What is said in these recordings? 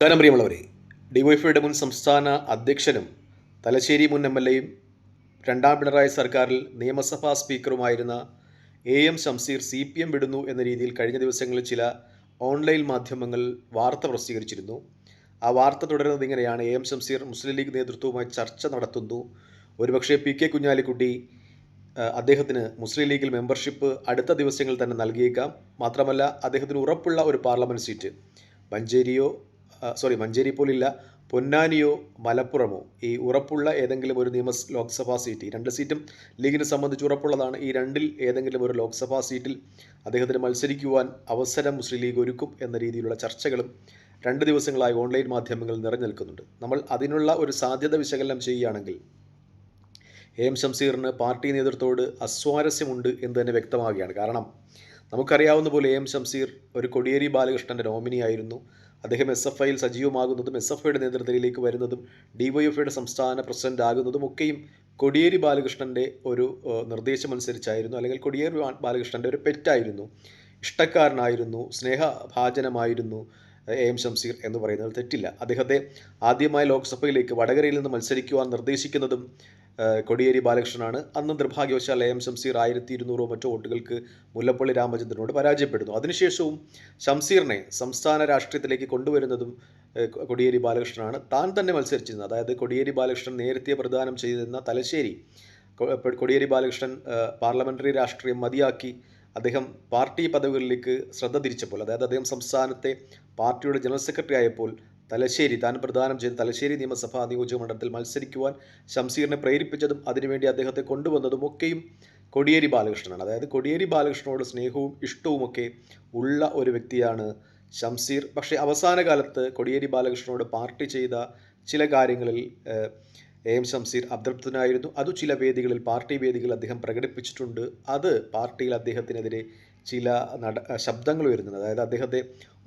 നമസ്കാരം പ്രിയമുള്ളവരെ. ഡിവൈഎഫ്ഐയുടെ മുൻ സംസ്ഥാന അധ്യക്ഷനും തലശ്ശേരി മുൻ എം.എൽ.എയും രണ്ടാം പിണറായി സർക്കാരിൽ നിയമസഭാ സ്പീക്കറുമായിരുന്ന എ.എം. ഷംസീർ CPM വിടുന്നു എന്ന രീതിയിൽ കഴിഞ്ഞ ദിവസങ്ങളിൽ ചില ഓൺലൈൻ മാധ്യമങ്ങൾ വാർത്ത പ്രസിദ്ധീകരിച്ചിരുന്നു. ആ വാർത്ത തുടരുന്നത് ഇങ്ങനെയാണ്: എ.എം. ഷംസീർ മുസ്ലിം ലീഗ് നേതൃത്വവുമായി ചർച്ച നടത്തുന്നു. ഒരുപക്ഷെ പി കെ കുഞ്ഞാലിക്കുട്ടി അദ്ദേഹത്തിന് മുസ്ലിം ലീഗിൽ മെമ്പർഷിപ്പ് അടുത്ത ദിവസങ്ങളിൽ തന്നെ നൽകിയേക്കാം. മാത്രമല്ല, അദ്ദേഹത്തിന് ഉറപ്പുള്ള ഒരു പാർലമെൻറ്റ് സീറ്റ് മഞ്ചേരി പോലില്ല, പൊന്നാനിയോ മലപ്പുറമോ, ഈ ഉറപ്പുള്ള ഏതെങ്കിലും ഒരു ലോക്സഭാ സീറ്റ്, ഈ രണ്ട് സീറ്റും ലീഗിനെ സംബന്ധിച്ച് ഉറപ്പുള്ളതാണ്. ഈ രണ്ടിൽ ഏതെങ്കിലും ഒരു ലോക്സഭാ സീറ്റിൽ അദ്ദേഹത്തിന് മത്സരിക്കുവാൻ അവസരം മുസ്ലിം ലീഗ് ഒരുക്കും എന്ന രീതിയിലുള്ള ചർച്ചകളും 2 ദിവസങ്ങളായി ഓൺലൈൻ മാധ്യമങ്ങളിൽ നിറഞ്ഞു നിൽക്കുന്നുണ്ട്. നമ്മൾ അതിനുള്ള ഒരു സാധ്യത വിശകലനം ചെയ്യുകയാണെങ്കിൽ എ.എം. ഷംസീറിന് പാർട്ടി നേതൃത്വത്തോട് അസ്വാരസ്യമുണ്ട് എന്ന് തന്നെ വ്യക്തമാവുകയാണ്. കാരണം നമുക്കറിയാവുന്ന പോലെ എ.എം. ഷംസീർ ഒരു കോടിയേരി ബാലകൃഷ്ണൻ്റെ നോമിനിയായിരുന്നു. അദ്ദേഹം SFIയിൽ സജീവമാകുന്നതും SFIയുടെ നേതൃത്വത്തിലേക്ക് വരുന്നതും DYFIയുടെ സംസ്ഥാന പ്രസിഡന്റ് ആകുന്നതും ഒക്കെയും കോടിയേരി ബാലകൃഷ്ണൻ്റെ ഒരു നിർദ്ദേശമനുസരിച്ചായിരുന്നു, അല്ലെങ്കിൽ കോടിയേരി ബാലകൃഷ്ണൻ്റെ ഒരു പെറ്റായിരുന്നു, ഇഷ്ടക്കാരനായിരുന്നു, സ്നേഹഭാജനമായിരുന്നു എ.എം. ഷംസീർ എന്ന് പറയുന്നത് തെറ്റില്ല. അദ്ദേഹത്തെ ആദ്യമായി ലോക്സഭയിലേക്ക് വടകരയിൽ നിന്ന് മത്സരിക്കുവാൻ നിർദ്ദേശിക്കുന്നതും കോടിയേരി ബാലകൃഷ്ണനാണ്. അന്ന് നിർഭാഗ്യവശാൽ എ.എം. ഷംസീർ 1200 മറ്റോ വോട്ടുകൾക്ക് മുല്ലപ്പള്ളി രാമചന്ദ്രനോട് പരാജയപ്പെടുന്നു. അതിനുശേഷവും ഷംസീറിനെ സംസ്ഥാന രാഷ്ട്രീയത്തിലേക്ക് കൊണ്ടുവരുന്നതും കോടിയേരി ബാലകൃഷ്ണനാണ്. താൻ തന്നെ മത്സരിച്ചിരുന്നത്, അതായത് കോടിയേരി ബാലകൃഷ്ണൻ നേരത്തെ പ്രദാനം ചെയ്തിരുന്ന തലശ്ശേരി, കോടിയേരി ബാലകൃഷ്ണൻ പാർലമെൻ്ററി രാഷ്ട്രീയം മതിയാക്കി അദ്ദേഹം പാർട്ടി പദവികളിലേക്ക് ശ്രദ്ധ തിരിച്ചപ്പോൾ, അതായത് അദ്ദേഹം സംസ്ഥാനത്തെ പാർട്ടിയുടെ ജനറൽ സെക്രട്ടറി ആയപ്പോൾ താൻ പ്രദാനം ചെയ്ത തലശ്ശേരി നിയമസഭാ നിയോജക മണ്ഡലത്തിൽ മത്സരിക്കുവാൻ ഷംസീറിനെ പ്രേരിപ്പിച്ചതും അതിനുവേണ്ടി അദ്ദേഹത്തെ കൊണ്ടുവന്നതും ഒക്കെയും കോടിയേരി ബാലകൃഷ്ണനാണ്. അതായത് കോടിയേരി ബാലകൃഷ്ണനോട് സ്നേഹവും ഇഷ്ടവുമൊക്കെ ഉള്ള ഒരു വ്യക്തിയാണ് ഷംസീർ. പക്ഷേ അവസാന കാലത്ത് കോടിയേരി ബാലകൃഷ്ണനോട് പാർട്ടി ചെയ്ത ചില കാര്യങ്ങളിൽ എ.എം. ഷംസീർ അതൃപ്തനായിരുന്നു. അത് ചില വേദികളിൽ, പാർട്ടി വേദികളിൽ അദ്ദേഹം പ്രകടിപ്പിച്ചിട്ടുണ്ട്. അത് പാർട്ടിയിൽ അദ്ദേഹത്തിനെതിരെ ചില ശബ്ദങ്ങൾ വരുന്നുണ്ട്. അതായത് അദ്ദേഹത്തെ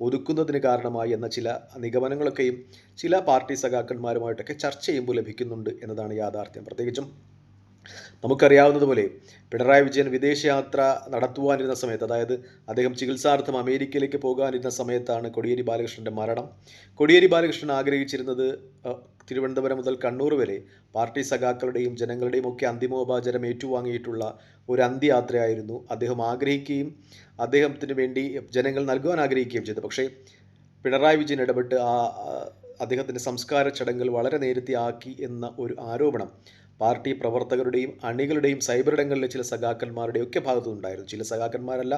ഒതുക്കുന്നതിന് കാരണമായി എന്ന ചില നിഗമനങ്ങളൊക്കെയും ചില പാർട്ടി സഖാക്കന്മാരുമായിട്ടൊക്കെ ചർച്ച ചെയ്യുമ്പോൾ ലഭിക്കുന്നുണ്ട് എന്നതാണ് യാഥാർത്ഥ്യം. പ്രത്യേകിച്ചും നമുക്കറിയാവുന്നതുപോലെ പിണറായി വിജയൻ വിദേശയാത്ര നടത്തുവാനിരുന്ന സമയത്ത്, അതായത് അദ്ദേഹം ചികിത്സാർത്ഥം അമേരിക്കയിലേക്ക് പോകാനിരുന്ന സമയത്താണ് കോടിയേരി ബാലകൃഷ്ണൻ്റെ മരണം. കോടിയേരി ബാലകൃഷ്ണൻ ആഗ്രഹിച്ചിരുന്നത് തിരുവനന്തപുരം മുതൽ കണ്ണൂർ വരെ പാർട്ടി സഖാക്കളുടെയും ജനങ്ങളുടെയും ഒക്കെ അന്തിമോപചാരം ഏറ്റുവാങ്ങിയിട്ടുള്ള ഒരു അന്ത്യയാത്രയായിരുന്നു അദ്ദേഹം ആഗ്രഹിക്കുകയും അദ്ദേഹത്തിന് വേണ്ടി ജനങ്ങൾ നൽകുവാൻ ആഗ്രഹിക്കുകയും ചെയ്തു. പക്ഷേ പിണറായി വിജയൻ ഇടപെട്ട് അദ്ദേഹത്തിൻ്റെ സംസ്കാര ചടങ്ങുകൾ വളരെ നേരത്തെ ആക്കി എന്ന ഒരു ആരോപണം പാർട്ടി പ്രവർത്തകരുടെയും അണികളുടെയും സൈബറിടങ്ങളിലെ ചില സഖാക്കന്മാരുടെയും ഒക്കെ ഭാഗത്തുനിന്നുണ്ടായിരുന്നു. ചില സഖാക്കന്മാരല്ല,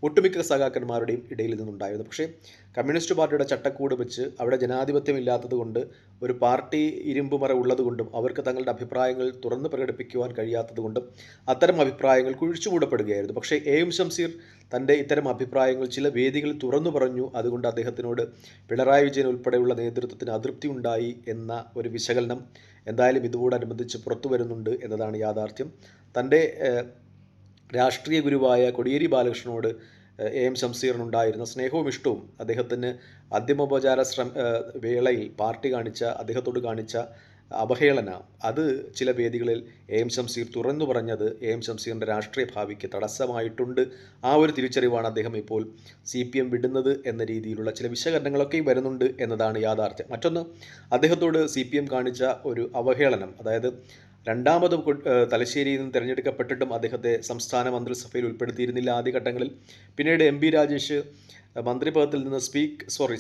ഒട്ടുമിക്ക സഖാക്കന്മാരുടെയും ഇടയിൽ നിന്നുണ്ടായിരുന്നു. പക്ഷേ കമ്മ്യൂണിസ്റ്റ് പാർട്ടിയുടെ ചട്ടക്കൂട് വെച്ച് അവിടെ ജനാധിപത്യം ഇല്ലാത്തതുകൊണ്ട്, ഒരു പാർട്ടി ഇരുമ്പുമറ ഉള്ളതുകൊണ്ടും അവർക്ക് തങ്ങളുടെ അഭിപ്രായങ്ങൾ തുറന്ന് പ്രകടിപ്പിക്കുവാൻ കഴിയാത്തതുകൊണ്ടും അത്തരം അഭിപ്രായങ്ങൾ കുഴിച്ചുമൂടപ്പെടുകയായിരുന്നു. പക്ഷേ എ.എം. ഷംസീർ തൻ്റെ ഇത്തരം അഭിപ്രായങ്ങൾ ചില വേദികളിൽ തുറന്നു പറഞ്ഞു. അതുകൊണ്ട് അദ്ദേഹത്തിനോട് പിണറായി വിജയൻ ഉൾപ്പെടെയുള്ള നേതൃത്വത്തിന് അതൃപ്തി ഉണ്ടായി എന്ന ഒരു വിശകലനം എന്തായാലും ഇതോടനുബന്ധിച്ച് പുറത്തു വരുന്നുണ്ട് എന്നതാണ് യാഥാർത്ഥ്യം. തൻ്റെ രാഷ്ട്രീയ ഗുരുവായ കോടിയേരി ബാലകൃഷ്ണനോട് എ.എം. ഷംസീറിനുണ്ടായിരുന്ന സ്നേഹവും ഇഷ്ടവും അദ്ദേഹത്തിന് അന്തിമോപചാര വേളയിൽ പാർട്ടി അദ്ദേഹത്തോട് കാണിച്ച അവഹേളന, അത് ചില വേദികളിൽ എ.എം. ഷംസീർ തുറന്നു പറഞ്ഞത് എ.എം. ഷംസീറിൻ്റെ രാഷ്ട്രീയ ഭാവിക്ക് തടസ്സമായിട്ടുണ്ട്. ആ ഒരു തിരിച്ചറിവാണ് അദ്ദേഹം ഇപ്പോൾ CPM വിടുന്നത് എന്ന രീതിയിലുള്ള ചില വിശകലനങ്ങളൊക്കെയും വരുന്നുണ്ട് എന്നതാണ് യാഥാർത്ഥ്യം. മറ്റൊന്ന്, അദ്ദേഹത്തോട് CPM കാണിച്ച ഒരു അവഹേളനം, അതായത് രണ്ടാമതും തലശ്ശേരിയിൽ നിന്ന് തിരഞ്ഞെടുക്കപ്പെട്ടിട്ടും അദ്ദേഹത്തെ സംസ്ഥാന മന്ത്രിസഭയിൽ ഉൾപ്പെടുത്തിയിരുന്നില്ല ആദ്യഘട്ടങ്ങളിൽ. പിന്നീട് MP രാജേഷ് മന്ത്രിപദത്തിൽ നിന്ന്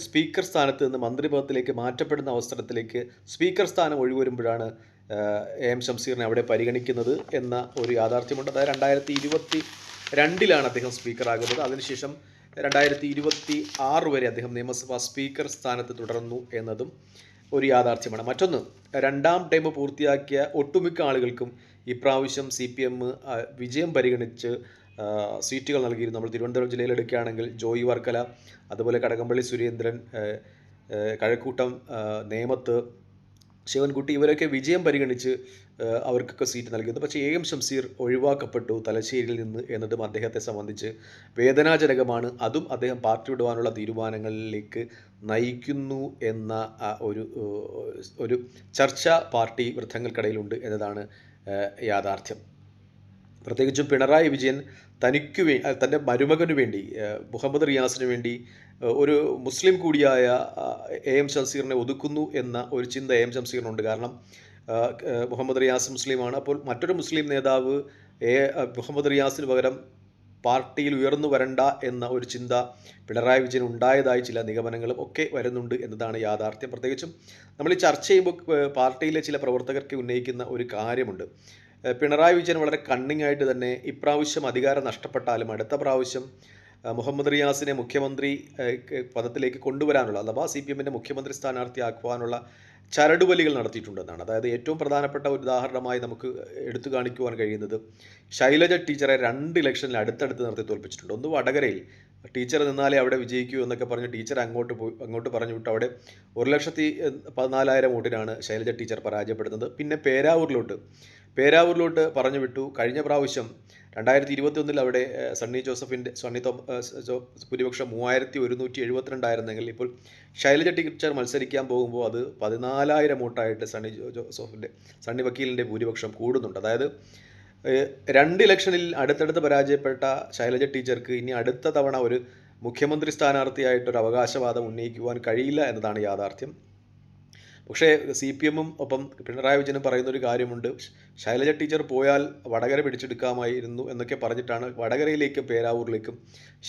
സ്പീക്കർ സ്ഥാനത്ത് നിന്ന് മന്ത്രിപദത്തിലേക്ക് മാറ്റപ്പെടുന്ന അവസരത്തിലേക്ക് സ്പീക്കർ സ്ഥാനം ഒഴിവരുമ്പോഴാണ് എ.എം. ഷംസീറിനെ അവിടെ പരിഗണിക്കുന്നത് എന്ന ഒരു യാഥാർത്ഥ്യമുണ്ട്. അതായത് 2022 അദ്ദേഹം സ്പീക്കറാകുന്നത്. അതിനുശേഷം 2026 വരെ അദ്ദേഹം നിയമസഭാ സ്പീക്കർ സ്ഥാനത്ത് തുടർന്നു എന്നതും ഒരു യാഥാർത്ഥ്യമാണ്. മറ്റൊന്ന്, രണ്ടാം ടൈം പൂർത്തിയാക്കിയ ഒട്ടുമിക്ക ആളുകൾക്കും ഇപ്രാവശ്യം CPM വിജയം പരിഗണിച്ച് സീറ്റുകൾ നൽകിയിരുന്നു. നമ്മൾ തിരുവനന്തപുരം ജില്ലയിൽ എടുക്കുകയാണെങ്കിൽ ജോയി വർക്കല, അതുപോലെ കടകംപള്ളി സുരേന്ദ്രൻ, കഴക്കൂട്ടം, നേമത്ത് ശിവൻകുട്ടി, ഇവരൊക്കെ വിജയം പരിഗണിച്ച് അവർക്കൊക്കെ സീറ്റ് നൽകിയിരുന്നു. പക്ഷേ എ.എം. ഷംസീർ ഒഴിവാക്കപ്പെട്ടു തലശ്ശേരിയിൽ നിന്ന് എന്നതും അദ്ദേഹത്തെ സംബന്ധിച്ച് വേദനാജനകമാണ്. അതും അദ്ദേഹം പാർട്ടി വിടുവാനുള്ള തീരുമാനങ്ങളിലേക്ക് നയിക്കുന്നു എന്ന ഒരു ചർച്ച പാർട്ടി വൃത്തങ്ങൾക്കിടയിലുണ്ട് എന്നതാണ് യാഥാർത്ഥ്യം. പ്രത്യേകിച്ചും പിണറായി വിജയൻ തൻ്റെ മരുമകനു വേണ്ടി മുഹമ്മദ് റിയാസിന് വേണ്ടി ഒരു മുസ്ലിം കൂടിയായ എം ഷംസീറിനെ ഒതുക്കുന്നു എന്ന ഒരു ചിന്ത എം ഷംസീറിനുണ്ട്. കാരണം മുഹമ്മദ് റിയാസ് മുസ്ലിമാണ്. അപ്പോൾ മറ്റൊരു മുസ്ലിം നേതാവ് മുഹമ്മദ് റിയാസിന് പകരം പാർട്ടിയിൽ ഉയർന്നു വരണ്ട എന്ന ഒരു ചിന്ത പിണറായി വിജയൻ ഉണ്ടായതായി ചില നിഗമനങ്ങളും ഒക്കെ വരുന്നുണ്ട് എന്നതാണ് യാഥാർത്ഥ്യം. പ്രത്യേകിച്ചും നമ്മൾ ഈ ചർച്ച ചെയ്യുമ്പോൾ പാർട്ടിയിലെ ചില പ്രവർത്തകർക്ക് ഉന്നയിക്കുന്ന ഒരു കാര്യമുണ്ട്. പിണറായി വിജയൻ വളരെ കണ്ണിങ് ആയിട്ട് തന്നെ ഇപ്രാവശ്യം അധികാരം നഷ്ടപ്പെട്ടാലും അടുത്ത പ്രാവശ്യം മുഹമ്മദ് റിയാസിനെ മുഖ്യമന്ത്രി പദത്തിലേക്ക് കൊണ്ടുവരാനുള്ള, അഥവാ CPM-ൻ്റെ മുഖ്യമന്ത്രി സ്ഥാനാർത്ഥിയാക്കുവാനുള്ള ചരടുവലികൾ നടത്തിയിട്ടുണ്ടെന്നാണ്. അതായത് ഏറ്റവും പ്രധാനപ്പെട്ട ഒരു ഉദാഹരണമായി നമുക്ക് എടുത്തു കാണിക്കുവാൻ കഴിയുന്നത് ശൈലജ ടീച്ചറെ 2 ഇലക്ഷനിൽ അടുത്തടുത്ത് നിർത്തി തോൽപ്പിച്ചിട്ടുണ്ട്. ഒന്ന് വടകരയിൽ ടീച്ചർ നിന്നാലേ അവിടെ വിജയിക്കൂ എന്നൊക്കെ പറഞ്ഞ് ടീച്ചർ അങ്ങോട്ട് പറഞ്ഞു വിട്ടു. അവിടെ 1,14,000 വോട്ടിനാണ് ശൈലജ ടീച്ചർ പരാജയപ്പെടുന്നത്. പിന്നെ പേരാവൂരിലോട്ട് പറഞ്ഞു വിട്ടു. കഴിഞ്ഞ പ്രാവശ്യം 2021 അവിടെ സണ്ണി ഭൂരിപക്ഷം 3172 ആയിരുന്നെങ്കിൽ ഇപ്പോൾ ശൈലജ ടീച്ചർ മത്സരിക്കാൻ പോകുമ്പോൾ അത് 14,000 വോട്ടായിട്ട് സണ്ണി വക്കീലിൻ്റെ ഭൂരിപക്ഷം കൂടുന്നുണ്ട്. അതായത് 2 ഇലക്ഷനിൽ അടുത്തടുത്ത് പരാജയപ്പെട്ട ശൈലജ ടീച്ചർക്ക് ഇനി അടുത്ത തവണ ഒരു മുഖ്യമന്ത്രി സ്ഥാനാർത്ഥിയായിട്ടൊരു അവകാശവാദം ഉന്നയിക്കുവാൻ കഴിയില്ല എന്നതാണ് യാഥാർത്ഥ്യം. പക്ഷേ CPM-ഉം ഒപ്പം പിണറായി വിജയനും പറയുന്നൊരു കാര്യമുണ്ട്. ശൈലജ ടീച്ചർ പോയാൽ വടകര പിടിച്ചെടുക്കാമായിരുന്നു എന്നൊക്കെ പറഞ്ഞിട്ടാണ് വടകരയിലേക്കും പേരാവൂരിലേക്കും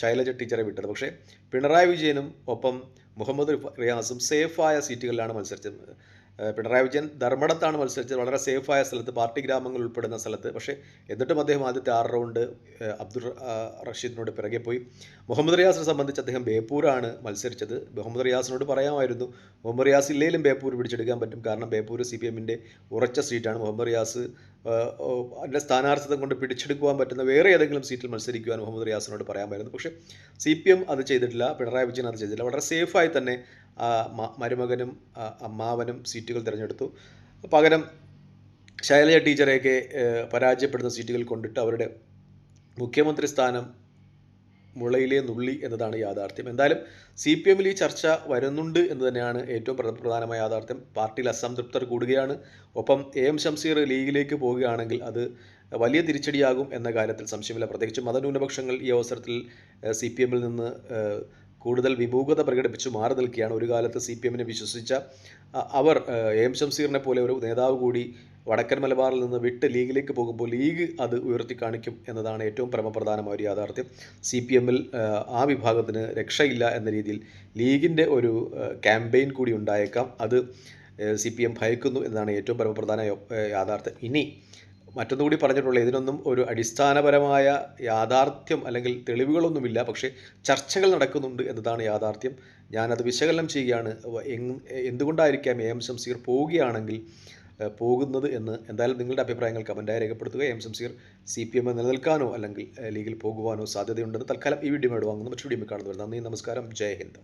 ശൈലജ ടീച്ചറെ വിട്ടത്. പക്ഷേ പിണറായി വിജയനും ഒപ്പം മുഹമ്മദ് റിയാസും സേഫായ സീറ്റുകളിലാണ് മത്സരിച്ചത്. പിണറായി വിജയൻ ധർമ്മടത്താണ് മത്സരിച്ചത്, വളരെ സേഫായ സ്ഥലത്ത്, പാർട്ടി ഗ്രാമങ്ങൾ ഉൾപ്പെടുന്ന സ്ഥലത്ത്. പക്ഷേ എന്നിട്ടും അദ്ദേഹം ആദ്യത്തെ 6 റൗണ്ട് അബ്ദുൾ റഷീദിനോട് പിറകെ പോയി. മുഹമ്മദ് റിയാസിനെ സംബന്ധിച്ച് അദ്ദേഹം ബേപ്പൂരാണ് മത്സരിച്ചത്. മുഹമ്മദ് റിയാസിനോട് പറയാമായിരുന്നു മുഹമ്മദ് റിയാസ് ഇല്ലേലും ബേപ്പൂർ പിടിച്ചെടുക്കാൻ പറ്റും, കാരണം ബേപ്പൂർ CPM-ൻ്റെ ഉറച്ച സീറ്റാണ്. മുഹമ്മദ് റിയാസ് അതിൻ്റെ സ്ഥാനാർത്ഥിത്വം കൊണ്ട് പിടിച്ചെടുക്കുവാൻ പറ്റുന്ന വേറെ ഏതെങ്കിലും സീറ്റിൽ മത്സരിക്കുവാൻ മുഹമ്മദ് റിയാസിനോട് പറയാമായിരുന്നു. പക്ഷേ CPM അത് ചെയ്തിട്ടില്ല, പിണറായി വിജയൻ അത് ചെയ്തില്ല. വളരെ സേഫായി തന്നെ മരുമകനും അമ്മാവനും സീറ്റുകൾ തിരഞ്ഞെടുത്തു. പകരം ശൈലജ ടീച്ചറെയൊക്കെ പരാജയപ്പെടുന്ന സീറ്റുകൾ കൊണ്ടിട്ട് അവരുടെ മുഖ്യമന്ത്രി സ്ഥാനം മുളയിലെ നുള്ളി എന്നതാണ് യാഥാർത്ഥ്യം. എന്തായാലും CPM-ൽ ഈ ചർച്ച വരുന്നുണ്ട് എന്ന് തന്നെയാണ് ഏറ്റവും പ്രധാനമായ യാഥാർത്ഥ്യം. പാർട്ടിയിൽ അസംതൃപ്തർ കൂടുകയാണ്. ഒപ്പം AM ഷംസീർ ലീഗിലേക്ക് പോവുകയാണെങ്കിൽ അത് വലിയ തിരിച്ചടിയാകും എന്ന കാര്യത്തിൽ സംശയമില്ല. പ്രത്യേകിച്ച് മതന്യൂനപക്ഷങ്ങൾ ഈ അവസരത്തിൽ CPM-ൽ നിന്ന് കൂടുതൽ വിമുഖത പ്രകടിപ്പിച്ചു മാറി നിൽക്കുകയാണ്. ഒരു കാലത്ത് CPM-നെ വിശ്വസിച്ച അവർ AM ഷംസീറിനെ പോലെ ഒരു നേതാവ് കൂടി വടക്കൻ മലബാറിൽ നിന്ന് വിട്ട് ലീഗിലേക്ക് പോകുമ്പോൾ ലീഗ് അത് ഉയർത്തിക്കാണിക്കും എന്നതാണ് ഏറ്റവും പരമപ്രധാനമായ ഒരു യാഥാർത്ഥ്യം. CPM-ൽ ആ വിഭാഗത്തിന് രക്ഷയില്ല എന്ന രീതിയിൽ ലീഗിൻ്റെ ഒരു ക്യാമ്പയിൻ കൂടി ഉണ്ടായേക്കാം. അത് CPM ഭയക്കുന്നു എന്നതാണ് ഏറ്റവും പരമപ്രധാന യാഥാർത്ഥ്യം. ഇനി മറ്റൊന്നുകൂടി പറഞ്ഞിട്ടുള്ള ഇതിനൊന്നും ഒരു അടിസ്ഥാനപരമായ യാഥാർത്ഥ്യം അല്ലെങ്കിൽ തെളിവുകളൊന്നുമില്ല, പക്ഷേ ചർച്ചകൾ നടക്കുന്നുണ്ട് എന്നതാണ് യാഥാർത്ഥ്യം. ഞാനത് വിശകലനം ചെയ്യുകയാണ്. എന്തുകൊണ്ടായിരിക്കാം AM ഷംസീർ പോവുകയാണെങ്കിൽ പോകുന്നത് എന്ന്. എന്തായാലും നിങ്ങളുടെ അഭിപ്രായങ്ങൾ കമൻറ്റായി രേഖപ്പെടുത്തുക. AM ഷംസീർ CPM നിലനിൽക്കാനോ അല്ലെങ്കിൽ ലീഗിൽ പോകുവാനോ സാധ്യതയുണ്ടെന്ന് തൽക്കാലം ഈ വീഡിയോ വാങ്ങുന്നു. മറ്റൊരു വീഡിയോ കാണുന്നവർ നന്ദി, നമസ്കാരം, ജയ് ഹിന്ദ്.